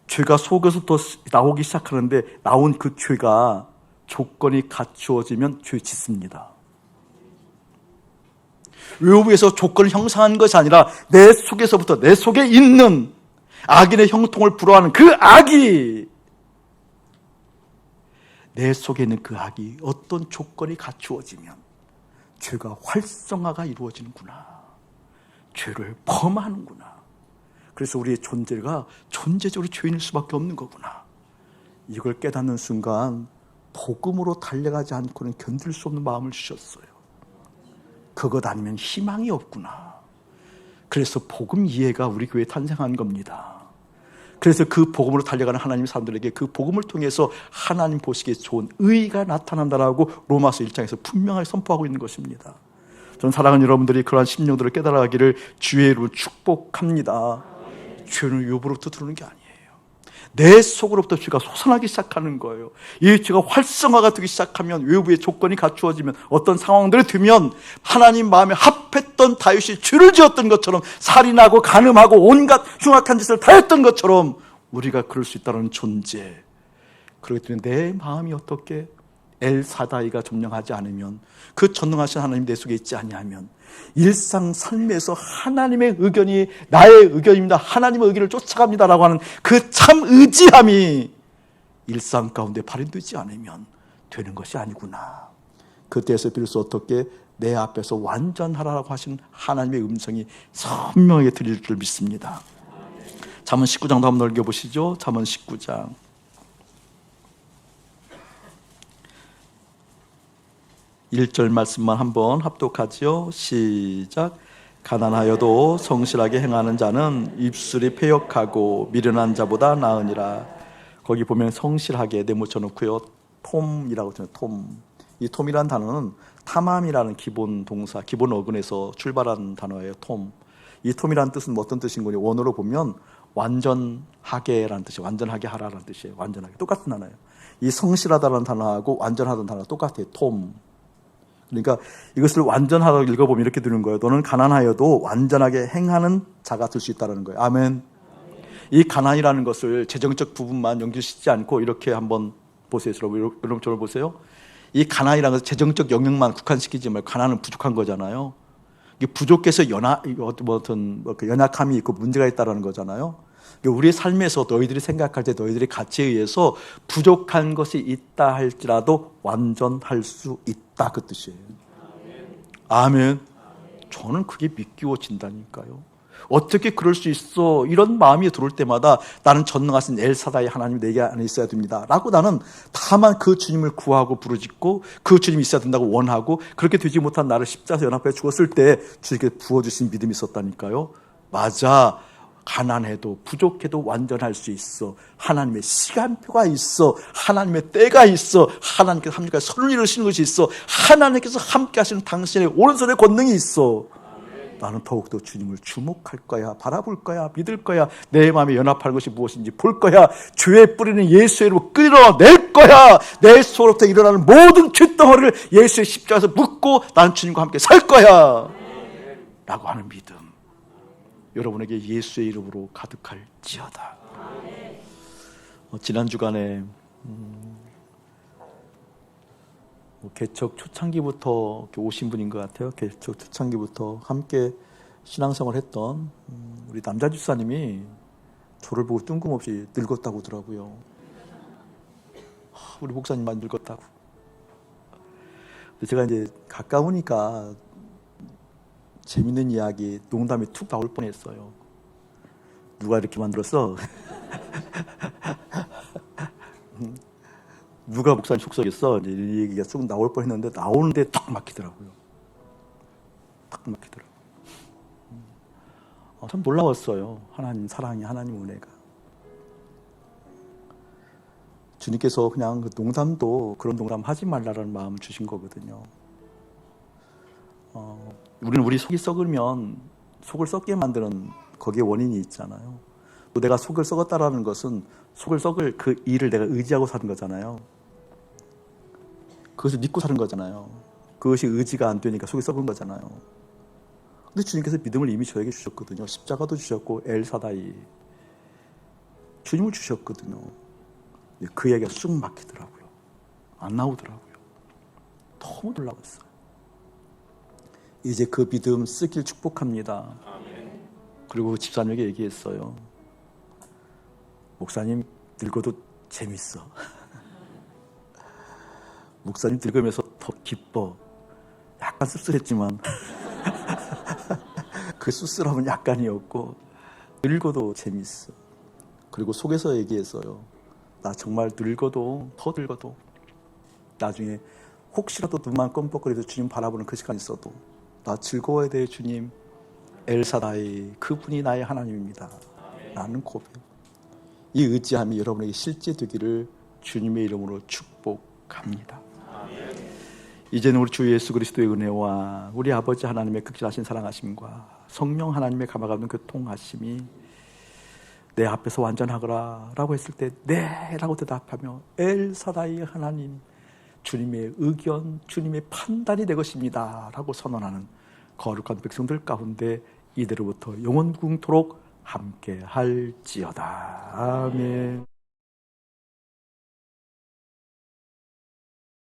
죄가 속에서부터 나오기 시작하는데 나온 그 죄가 조건이 갖추어지면 죄 짓습니다. 외부에서 조건을 형성한 것이 아니라 내 속에서부터 내 속에 있는 악인의 형통을 불허하는 그 악이 내 속에 있는 그 악이 어떤 조건이 갖추어지면 죄가 활성화가 이루어지는구나. 죄를 범하는구나. 그래서 우리의 존재가 존재적으로 죄인일 수밖에 없는 거구나. 이걸 깨닫는 순간 복음으로 달려가지 않고는 견딜 수 없는 마음을 주셨어요. 그것 아니면 희망이 없구나. 그래서 복음 이해가 우리 교회에 탄생한 겁니다. 그래서 그 복음으로 달려가는 하나님 사람들에게 그 복음을 통해서 하나님 보시기에 좋은 의가 나타난다라고 로마서 1장에서 분명하게 선포하고 있는 것입니다. 저는 사랑하는 여러분들이 그러한 심령들을 깨달아가기를 주의 이름으로 축복합니다. 죄는 외부로부터 들어오는 게 아니에요. 내 속으로부터 죄가 솟아나기 시작하는 거예요. 이 죄가 활성화가 되기 시작하면 외부의 조건이 갖추어지면 어떤 상황들이 되면 하나님 마음에 합했던 다윗이 죄를 지었던 것처럼 살인하고 간음하고 온갖 흉악한 짓을 다 했던 것처럼 우리가 그럴 수 있다는 존재, 그렇기 때문에 내 마음이 어떻게 엘사다이가 점령하지 않으면, 그 전능하신 하나님 내 속에 있지 아니하면, 일상 삶에서 하나님의 의견이 나의 의견입니다, 하나님의 의견을 쫓아갑니다라고 하는 그 참 의지함이 일상 가운데 발현되지 않으면 되는 것이 아니구나. 그때에서 비로소 어떻게 내 앞에서 완전하라고 하신 하나님의 음성이 선명하게 들릴 줄 믿습니다. 잠언 19장도 한번 읽어보시죠. 잠언 19장 1절 말씀만 한번 합독하지요. 시작. 가난하여도 성실하게 행하는 자는 입술이 패역하고 미련한 자보다 나으니라. 거기 보면 성실하게 내묻혀 놓고요, 톰이라고 하잖아요. 톰. 이 톰이라는 단어는 탐함이라는 기본 동사, 기본 어근에서 출발한 단어예요. 톰. 이 톰이라는 뜻은 어떤 뜻인 거냐? 원어로 보면 완전하게라는 뜻이에요. 완전하게 하라라는 뜻이에요. 완전하게. 똑같은 단어예요. 이 성실하다라는 단어하고 완전하다는 단어가 똑같아요. 톰. 그러니까 이것을 완전하다고 읽어보면 이렇게 되는 거예요. 너는 가난하여도 완전하게 행하는 자가 될 수 있다는 거예요. 아멘. 이 가난이라는 것을 재정적 부분만 연결시키지 않고 이렇게 한번 보세요. 여러분 저를 보세요. 이 가난이라는 것은 재정적 영역만 국한시키지 말고, 가난은 부족한 거잖아요. 이게 부족해서 연약함이 있고 문제가 있다는 거잖아요. 우리의 삶에서 너희들이 생각할 때 너희들의 가치에 의해서 부족한 것이 있다 할지라도 완전할 수 있다, 그 뜻이에요. 아멘. 저는 그게 믿기워진다니까요. 어떻게 그럴 수 있어? 이런 마음이 들어올 때마다 나는 전능하신 엘사다이 하나님 내게 안에 있어야 됩니다 라고, 나는 다만 그 주님을 구하고 부르짖고 그 주님이 있어야 된다고 원하고, 그렇게 되지 못한 나를 십자가에서 연합해 죽었을 때 주님께 부어주신 믿음이 있었다니까요. 맞아. 가난해도 부족해도 완전할 수 있어. 하나님의 시간표가 있어. 하나님의 때가 있어. 하나님께서 함께하시는 선을 이루시는 것이 있어. 하나님께서 함께 하시는 당신의 오른손에 권능이 있어. 나는 더욱더 주님을 주목할 거야, 바라볼 거야, 믿을 거야, 내 마음에 연합할 것이 무엇인지 볼 거야, 죄에 뿌리는 예수의 이름으로 끌어낼 거야, 내 속으로부터 일어나는 모든 쇳덩어리를 예수의 십자가에서 묻고 나는 주님과 함께 살 거야 라고 하는 믿음, 여러분에게 예수의 이름으로 가득할지어다. 지난 주간에 개척 초창기부터 오신 분인 것 같아요. 개척 초창기부터 함께 신앙생활 했던 우리 남자 집사님이 저를 보고 뜬금없이 늙었다고 하더라고요. 우리 목사님만 늙었다고. 제가 이제 가까우니까 재밌는 이야기, 농담이 툭 나올 뻔했어요. 누가 이렇게 만들었어? 누가 목사님 속썩였어? 이제 이 얘기가 쑥 나올 뻔했는데 나오는데 탁 막히더라고요. 탁 막히더라고요. 참 놀라웠어요. 하나님 사랑이, 하나님 은혜가. 주님께서 그냥 그 농담도 그런 농담 하지 말라라는 마음을 주신 거거든요. 우리는 우리 속이 썩으면 속을 썩게 만드는 거기에 원인이 있잖아요. 또 내가 속을 썩었다라는 것은 속을 썩을 그 일을 내가 의지하고 사는 거잖아요. 그것을 믿고 사는 거잖아요. 그것이 의지가 안 되니까 속이 썩은 거잖아요. 근데 주님께서 믿음을 이미 저에게 주셨거든요. 십자가도 주셨고 엘사다이 주님을 주셨거든요. 그 얘기가 쑥 막히더라고요. 안 나오더라고요. 너무 놀라웠어요. 이제 그 믿음 쓰길 축복합니다. 그리고 집사님에게 얘기했어요. 목사님 늙어도 재밌어. 목사님 늙으면서 더 기뻐. 약간 씁쓸했지만 그 씁쓸함은 약간이었고 늙어도 재밌어. 그리고 속에서 얘기했어요. 나 정말 늙어도 더 늙어도 나중에 혹시라도 눈만 껌뻑거려도 주님 바라보는 그 시간이 있어도 나 즐거워야 돼. 주님 엘사다이 그분이 나의 하나님입니다 라는 고백, 이 의지함이 여러분에게 실제 되기를 주님의 이름으로 축복합니다. 이제는 우리 주 예수 그리스도의 은혜와 우리 아버지 하나님의 극진하신 사랑하심과 성령 하나님의 감화감는 그 통하심이 내 앞에서 완전하거라 라고 했을 때 네 라고 대답하며 엘사다이 하나님, 주님의 의견, 주님의 판단이 내 것입니다 라고 선언하는 거룩한 백성들 가운데 이대로부터 영원궁토록 함께 할지어다. 아멘.